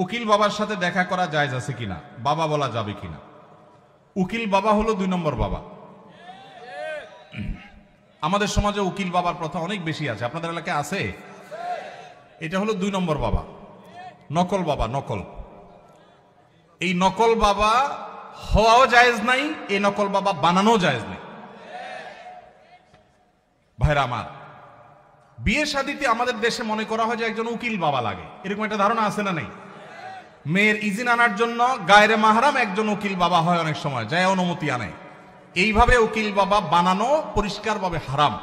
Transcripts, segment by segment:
উকিল বাবার সাথে দেখা করা জায়েজ আছে কিনা, বাবা বলা যাবে কিনা? উকিল বাবা হলো 2 নম্বর বাবা। আমাদের সমাজে উকিল বাবার প্রথা অনেক বেশি আছে, আপনাদের এলাকায় আছে? এটা হলো 2 নম্বর বাবা, নকল বাবা। নকল, এই নকল বাবা হওয়াও জায়েজ নাই, এই নকল বাবা বানানো জায়েজ নাই। ভাইরা আমার, বিয়ে শাদীতে আমাদের দেশে মনে করা হয় যে একজন উকিল বাবা লাগে, এরকম একটা ধারণা আছে না? নেই? মেয়ের ইজিন আনার জন্য গায়রে মাহরাম একজন উকিল বাবা হয়, অনেক সময় যায় অনুমতি আনে। এইভাবে উকিল বাবা বানানো পরিষ্কারভাবে হারাম,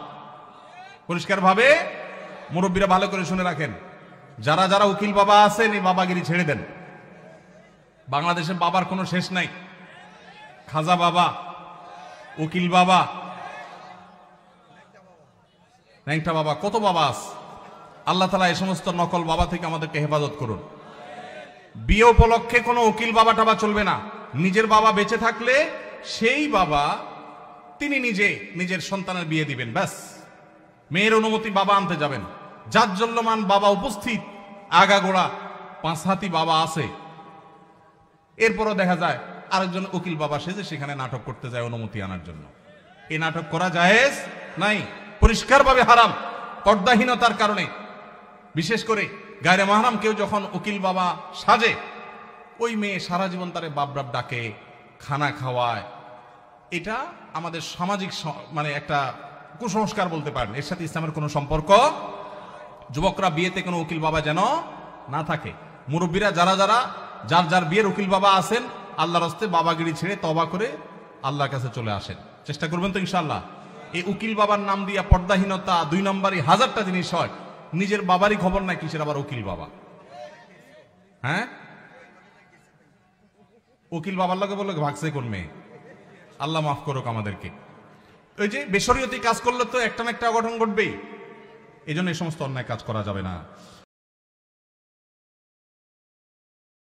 পরিষ্কারভাবে। মুরব্বীরা ভালো করে শুনে রাখেন, যারা যারা উকিল বাবা আছেন এই বাবাগিরি ছেড়ে দেন। বাংলাদেশে বাবার কোনো শেষ নাই। খাজা বাবা, উকিল বাবা, ন্যাংটা বাবা, কত বাবা আছে। আল্লাহ তাআলা এই সমস্ত নকল বাবা থেকে আমাদেরকে হেফাজত করুন। বিয়ে উপলক্ষে কোনো উকিল বাবা টাবা চলবে না। নিজের বাবা বেঁচে থাকলে সেই বাবা তিনি নিজে নিজের সন্তানের বিয়ে দিবেন, ব্যাস। মেয়ের অনুমতি বাবা আনতে যাবেন। জাজ্জল্যমান বাবা উপস্থিত, আগাগোড়া 5 হাতি বাবা আছে, এরপরও দেখা যায় আরেকজন উকিল বাবা সেজে সেখানে নাটক করতে যায় অনুমতি আনার জন্য। এই নাটক করা জায়েজ নাই, পরিষ্কারভাবে হারাম, পর্দাহীনতার কারণে। বিশেষ করে গায়রে মাহরাম কেউ যখন উকিল বাবা সাজে, ওই মেয়ে সারা জীবন তারে বাপ বাপ ডাকে, খানা খাওয়ায়। এটা আমাদের সামাজিক মানে একটা কুসংস্কার বলতে পারেন, এর সাথে ইসলামের কোনো সম্পর্ক। যুবকরা বিয়েতে কোনো উকিল বাবা যেন না থাকে। মুরব্বীরা যারা যারা যার যার বিয়ের উকিল বাবা আছেন, আল্লাহর হস্তে বাবাগিরি ছেড়ে তওবা করে আল্লাহর কাছে চলে আসেন, চেষ্টা করবেন তো ইনশাআল্লাহ। এই উকিল বাবার নাম দিয়া পর্দাহীনতা 2 নম্বরই হাজারটা জিনিস হয়। নিজের বাবারই খবর নাই, কিসের আবার উকিল বাবা? হ্যাঁ, উকিল বাবার লগে বললো ভাগছে কোন মেয়ে। আল্লাহ মাফ করুক আমাদেরকে। ওই যে বেশরিয়তি কাজ করলে তো একটা না একটা অঘটন ঘটবেই। এই জন্য এই সমস্ত অন্যায় কাজ করা যাবে না।